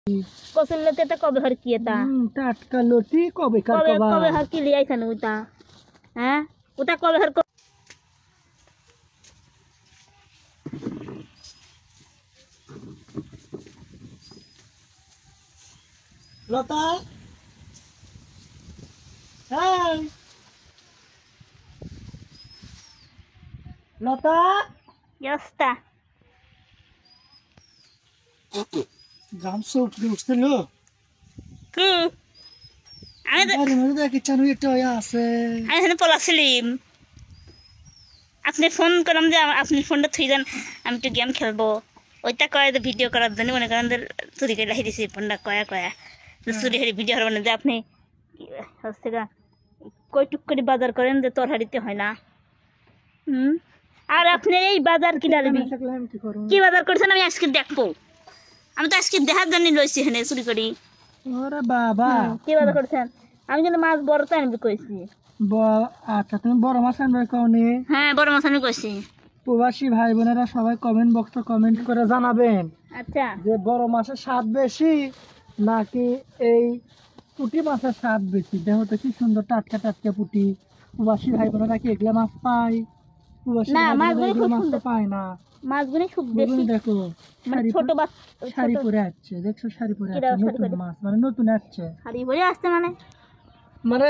কসুল লতি এটা কবে হর কি এটা টাটকা লতি কবে কবে কবে হর কি লিয়ে আইছেন ওটা হ্যাঁ ওটা কবে হর লতা হ্যাঁ লতা ব্যস্তা গাম সব উঠছিল কি আমি আরে মনে দেখি চানু এটা আছে আমি এখানে পলাছিলাম আপনি ফোন করলাম যে আপনি ফোনটা থুই দেন আমি একটু গেম খেলবো ওইটা কয়ে যে ভিডিও করার জন্য মনে করেন যে চুরি করে লাহি দিছি ফোনটা কয়া চুরি হারি ভিডিও হওয়ার মানে যে আপনি হচ্ছে গা কই টুক করে বাজার করেন যে তরহারিতে হয় না আর আপনি এই বাজার কিনা নেবি কি বাজার করছেন আমি আজকে দেখবো আমি তো আজকে দেখার জন্য লইছি এখানে চুরি করি ওরে বাবা কি বাজার করছেন আমি কিন্তু মাছ বড় তো আনবি কইছি আচ্ছা তুমি বড় মাছ আনবে কওনি হ্যাঁ বড় মাছ আমি কইছি প্রবাসী ভাই বোনেরা সবাই কমেন্ট বক্সে কমেন্ট করে জানাবেন আচ্ছা যে বড় মাছের স্বাদ বেশি নাকি এই পুঁটি মাছের স্বাদ বেশি দেখো তো কি সুন্দর টাটকা টাটকা পুঁটি প্রবাসী ভাই বোনেরা কি এগুলো মাছ পায় প্রবাসী না ভাই বোনেরা মাছগুলো এগুলো খুব মাছ তো সুন্দর পায় না মাছগুলো খুব বেশি বেগুন দেখো মানে ছোট শাড়ি পরে আসছে দেখছো শাড়ি পরে আসছে নতুন মাছ মানে নতুন আসছে শাড়ি পরে আসছে মানে মানে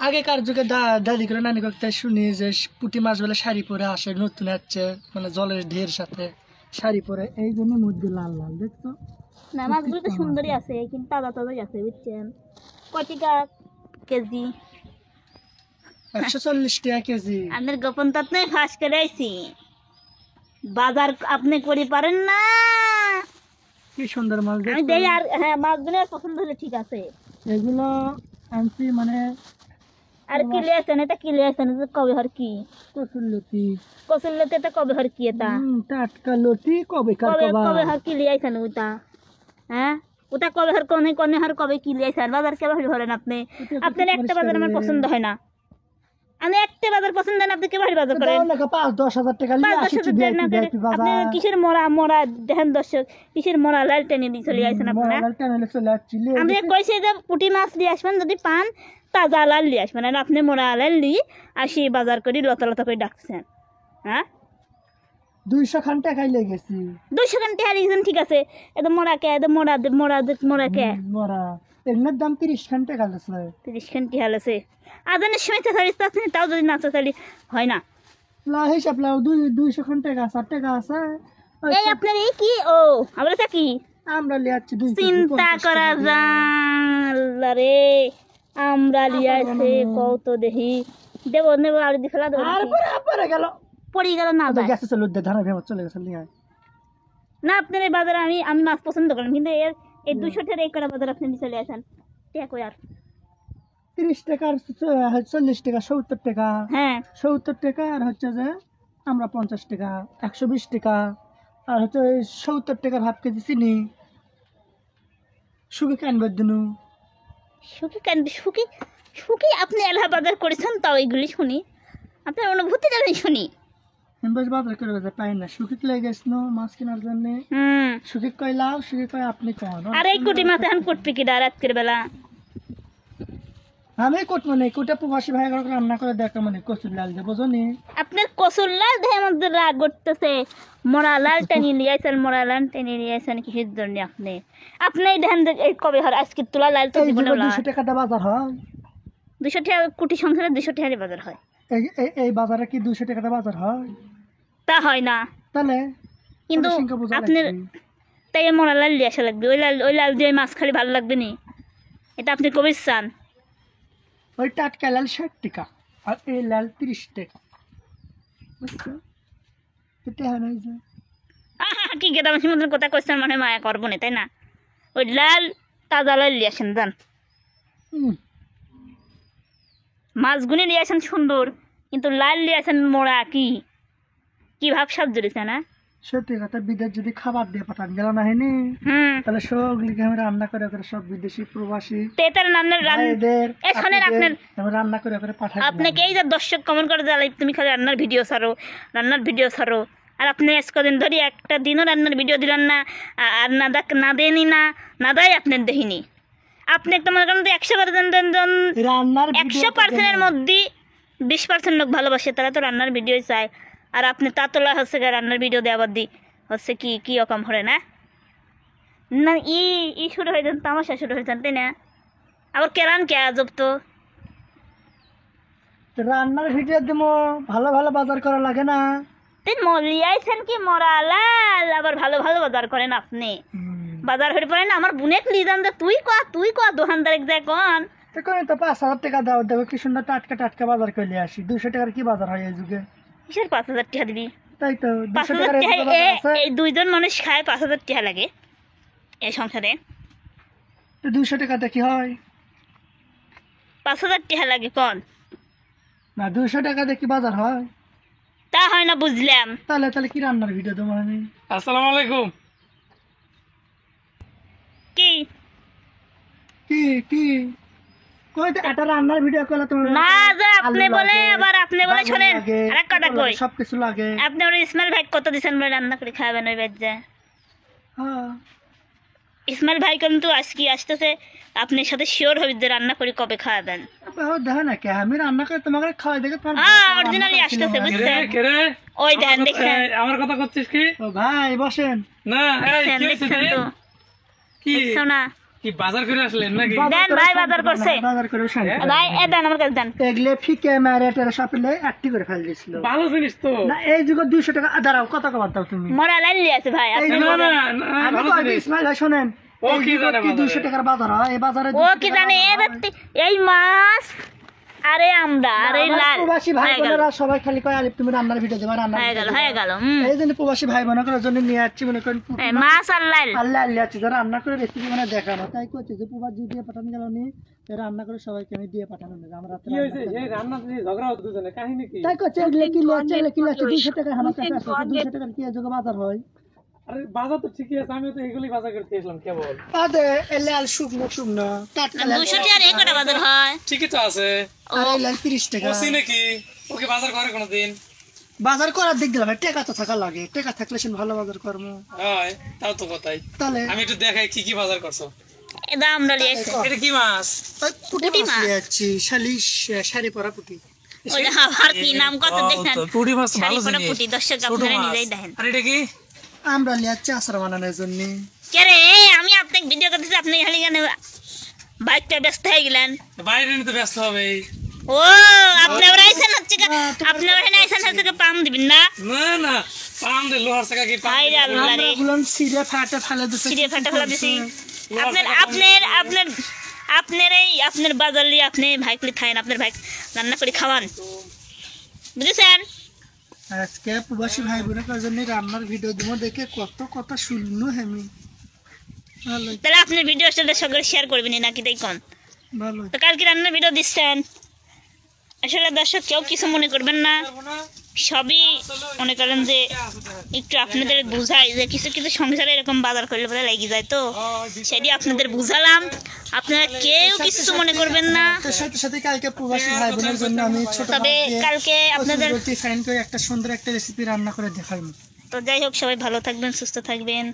আগেকার যুগে দাদি করে নানি করতে শুনি যে পুঁটি মাছ বলে শাড়ি পরে আসে নতুন আসছে মানে জলের ঢের সাথে শাড়ি পরে এই জন্য মধ্যে লাল লাল দেখছো না মাছগুলো তো সুন্দরই আছে কিন্তু তাজা তাজাই আছে বুঝছেন কয় টাকা কেজি 140 টাকা কেজি আপনার গোপন তত্ত্বে ফাঁস করে আইছি বাজার আপনি করে পারেন না কি সুন্দর মাছ আমি দেই আর হ্যাঁ মাছগুলো পছন্দ হলে ঠিক আছে এগুলো আনছি মানে আর কি লিয়েছেন এটা কি লিয়েছেন কবে হর কি কচুর লতি কসুল লতি এটা কবে হর কি এটা টাটকা লতি কবে কবে কবে হর কি লিয়েছেন ওটা হ্যাঁ ওটা কবে হর কোনে কোনে হর কবে কি লিয়েছেন বাজার কেমন ধরেন আপনি আপনার একটা বাজার আমার পছন্দ হয় না আমি একটা বাজার পছন্দ হয় না আপনি কেমন বাজার করেন 5-10 হাজার টাকা নিয়ে আসছি আপনি কিসের মরা মরা দেখেন দর্শক কিসের মরা লাল টেনে দিয়ে চলে আসেন আপনারা আমি কইছি যে পুঁটি মাছ দিয়ে আসবেন যদি পান তাজা লাল দিয়ে আসবেন আর আপনি মরা লাল নিয়ে আসি বাজার করে লতা লতা করে ডাকছেন হ্যাঁ 200 খান টাকাই লেগেছি 200 খান টাকা রিজন ঠিক আছে এটা মরা কে এটা মরা মরা কে মরা এর দাম 30 খান টাকা আছে 30 খান টাকা আছে আদানের সময় চাইতে আপনি তাও যদি না চাইলে হয় না লা হিসাব লাও 200 খান টাকা 60 টাকা আছে এই আপনার এই কি ও আমরা তা কি আমরা লিয়াচ্ছি 200 চিন্তা করা যায় রে আমরা লিয়াছে কত দেখি দেব নেব আর দি ফেলা দেব আর পরে গেল পড়ে গেল না যায় গ্যাসে চলে ধানা ভেঙে চলে গেছে নিয়ে না আপনার এই বাজারে আমি মাছ পছন্দ করেন কিন্তু এর এই 200 টাকা এই কটা বাজার আপনি নিয়ে চলে আসেন টাকা কই আর 30 টাকা 40 টাকা 70 টাকা হ্যাঁ 70 টাকা আর হচ্ছে যে আমরা 50 টাকা 120 টাকা আর হচ্ছে 70 টাকার হাফ কেজি চিনি শুকি কানবার দিনু শুকি আপনি এলাহা বাজার করেছেন তাও এইগুলি শুনি আপনার অনুভূতি জানি শুনি বেশ বাজার করে বাজার পাই না শুকি লেগে গেছিল মাছ কেনার জন্য শুকি কইলাও শুকি কই আপনি কোন আর এই কোটি মাছ এখন কুটপি কি রাত করে বেলা আমি কোট মানে কোটা প্রবাসী ভাই রান্না করে দেখা মানে কচুর লাল দেবো জানি আপনার কচুর লাল দেহে মধ্যে রাগ করতেছে মরা লাল টেনে নিয়েছেন মরা লাল টেনে নিয়েছেন কিসের জন্য আপনি দেখেন এই কবে হর আজকে তোলা লাল তো জীবনে 200 টাকা বাজার হয় 200 টাকা কোটি সংসারে 200 টাকারই বাজার হয় এই বাজারে কি 200 টাকা বাজার হয় তা হয় না তাহলে কিন্তু আপনার তাই মরা লাল দিয়ে আসা লাগবে ওই লাল দিয়ে মাছ খালি ভালো লাগবে নি এটা আপনি কবে চান ওই টাটকা লাল 60 টাকা আর এই লাল 30 টাকা বুঝছো এটা হয় যে কি গেদামাসির মতন কথা কইছেন মানে মায়া করবো না তাই না ওই লাল তাজা লাল দিয়ে আসেন যান মাছগুলি নিয়ে আসেন সুন্দর কিন্তু লাল নিয়ে আসেন মোড়া কি ভাব সব জড়িয়েছে না সত্যি কথা বিদেশ যদি খাবার দিয়ে পাঠান গেল না হয়নি তাহলে সবগুলিকে আমি রান্না করে করে সব বিদেশি প্রবাসী রান্না করে করে পাঠাই আপনাকে এই যে দর্শক কমেন্ট করে জ্বালাই তুমি খালি রান্নার ভিডিও ছাড়ো আর আপনি আজ কদিন ধরে একটা দিনও রান্নার ভিডিও দিলেন না, আর না দেনি না দেয় আপনার দেখিনি। আপনি একটা মনে করেন 100% রান্নার 100%-এর মধ্যে 20% লোক ভালোবাসে, তারা তো রান্নার ভিডিও চায়। আর আপনি তা তোলা হচ্ছে রান্নার ভিডিও দেওয়ার দি হচ্ছে কি রকম হরে না না ই শুরু হয়ে যান, তামাশা শুরু হয়ে যান, তাই না? আবার কেরান কে আজব তো। রান্নার ভিডিও দেবো, ভালো ভালো বাজার করা লাগে না? তুই মলিয়াইছেন কি মরালাল, আবার ভালো ভালো বাজার করেন আপনি। বাজার হয়ে পড়েন আমার বুনে লিদান দে, তুই ক দোকানদার দেখ কন তো কোন তো 5,000 টাকা দাও, দেখো কি সুন্দর টাটকা বাজার করে আসি। 200 টাকার কি বাজার হয় এই যুগে? কিসের 5,000 টাকা দিবি? তাই তো 200 5,000 টাকার টাকা বাজার আছে। এই দুইজন মানুষ খায় 5,000 টাকা লাগে এই সংসারে। তো 200 টাকাতে কি হয়? 5,000 টাকা লাগে কন? না 200 টাকাতে কি বাজার হয়? তা হয় না বুঝলাম। তাহলে কি রান্নার ভিডিও দেবো আমি? আসসালামু আলাইকুম। কি কি কি কই তো একটা রান্নার ভিডিও করলে তোমার না যে আপনি আলু বলে লাগে, আবার আপনি বলে বাদাম শোনেন লাগে, আরেক কথা পটল লাগে, কই, সবকিছু লাগে। আপনি ওর ইসমাইল ভাই কত দিছেন বলে রান্না করে খাবেন ওই বাচ্চা? হ্যাঁ ইসমাইল ভাই কিন্তু আজকে আসতেছে, আপনার সাথে শিওর হবে যে রান্না করে কবে খাওয়াবেন। দেখো না কে আমি রান্না করে তোমাকে খাওয়াই দেখে তোমার অরিজিনালি আসতেছে কে বুঝছেন? রে ওই দেখেন দেখছেন আমার কথা করছিস কি? ও ভাই বসেন। না এই কি হইছে দেখছেন তো কি দেখছো না? কি বাজার করে আসলেন নাকি? দেন ভাই বাজার করছে বাজার করে শান্তি। ভাই এ দেন আমার কাছে দেন। এগলে ফিকে মেরে টেরে সাপলে অ্যাক্টিভ করে ফেল দিছিল। ভালো জিনিস তো। না এই যুগে 200 টাকা দাঁড়াও কত কবার দাও তুমি? মরা লাইলি আছে ভাই এই আপনি যে না বলেন। না আমি ভালো কই জিনিস। ইসমাইল ভাই শুনেন, ও এই কি যুগে জানে কি বাজারে? 200 টাকার বাজার হয়? এই বাজারে ও কি জানে এই মাছ আরে আমরা আরে লাল প্রবাসী ভাই হয়ে গেল বোনেরা সবাই খালি কয় আলিফ তুমি রান্নার ভিডিও দেবা রান্নার হয়ে video গেল দেবা। হুম। এই জন্য প্রবাসী ভাই বোনেরা জন্য নিয়ে আসছি মনে করেন এই মাছ আর লাল আল্লাহ আল্লাহ আছে যারা রান্না করে রেসিপি মানে দেখানো, তাই করছে যে প্রবাস দিয়ে পাঠানো গেল নি রান্না করে সবাইকে আমি দিয়ে পাঠানো হবে আমরা রাতে কি হইছে? এই রান্না দিয়ে ঝগড়া হতো দুজনে, কাহিনী কি? তাই করছে এগুলো কি লচ্ছে 200 টাকা আমার কাছে আছে 200 টাকার কি যোগ বাজার হয়? আরে বাজার তো ঠিকই আছে, আমি তো এগুলি বাজার করতে এসলাম কেবল। আদে এলে আল শুকনো টাটকা 200 টাকার এই কটা বাজার হয়? ঠিকই তো আছে। আর এলে 30 টাকা ওসি নাকি? ওকে বাজার করে কোনদিন? বাজার করার দিক দিলাম টাকা তো থাকা লাগে, টাকা থাকলে সে ভালো বাজার করবো। হয় তাও তো কথাই। তাহলে আমি একটু দেখাই কি কি বাজার করছো। এ দাম ডালি আছে এটা কি মাছ? পুটি পুঁটি মাছ মাছ। লিয়াচ্ছি শালিশ শাড়ি পরা পুটি। ওই যে আবার কি নাম কত দেখেন পুঁটি মাছ তো শাড়ি ভালো পরা জিনিস। পুঁটি দর্শক ছোট আপনারা মাছ। নিজেই দেখেন। আর এটা কি? আমরা লিয়াচ্ছি আচার বানানোর জন্য। কে রে আমি আপনাকে ভিডিও করতেছি আপনি খালি কেন বাইকটা ব্যস্ত হয়ে গেলেন? বাইরে নিতে ব্যস্ত হবে। ও আপনি আবার আইছেন হচ্ছে আপনি আবার এখানে আইছেন হচ্ছে পাম দিবেন না? না না পাম দে লোহার চাকা কি পাম হাই রে আল্লাহ আমরা রে গুলান সিরে ফাটে ফেলে দিছি। সিরিয়া ফাটা ফেলা দিছি। আপনার বাজার লিয়ে আপনি ভাইকলি খায়েন, আপনার ভাই রান্না করে খাওয়ান বুঝেছেন? আজকে প্রবাসী ভাই বোনের জন্য রান্নার ভিডিও দিব দেখে কত কথা শুনলো আমি। ভালো তাহলে আপনার ভিডিও আসলে সকলে শেয়ার করবেন নাকি দেখুন। ভালো তো কালকে রান্নার ভিডিও দিচ্ছেন, আসলে দর্শক কেউ কিছু মনে করবেন না, সবই মনে করেন যে একটু আপনাদের বুঝাই যে কিছু কিছু সংসারে এরকম বাজার করলে বলে লেগে যায়, তো সেটি আপনাদের বুঝালাম, আপনারা কেউ কিছু মনে করবেন না। তার সাথে সাথে কালকে প্রবাসী ভাই বোনের জন্য আমি ছোট তবে কালকে আপনাদের ফাইন করে একটা সুন্দর একটা রেসিপি রান্না করে দেখাইনি। তো যাই হোক সবাই ভালো থাকবেন, সুস্থ থাকবেন।